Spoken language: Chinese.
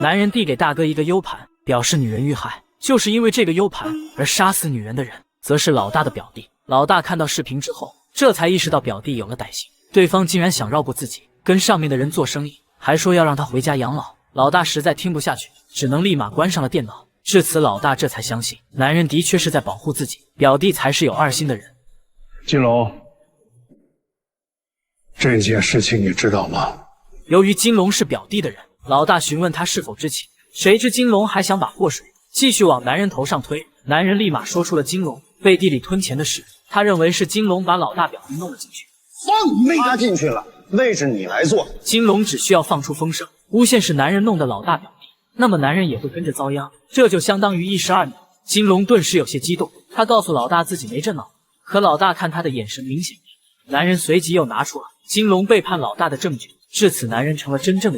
男人递给大哥一个 U 盘，表示女人遇害，就是因为这个 U 盘而杀死女人的人，则是老大的表弟。老大看到视频之后，这才意识到表弟有了歹心，对方竟然想绕过自己，跟上面的人做生意，还说要让他回家养老。老大实在听不下去，只能立马关上了电脑。至此，老大这才相信，男人的确是在保护自己，表弟才是有二心的人。金龙，这件事情你知道吗？由于金龙是表弟的人，老大询问他是否知情，谁知金龙还想把祸水继续往男人头上推。男人立马说出了金龙背地里吞钱的事，他认为是金龙把老大表弟弄了进去，放他进去了，位置你来坐。金龙只需要放出风声，诬陷是男人弄的老大表弟，那么男人也会跟着遭殃，这就相当于1石2鸟。金龙顿时有些激动，他告诉老大自己没这脑，可老大看他的眼神明显，男人随即又拿出了金龙背叛老大的证据。至此，男人成了真正的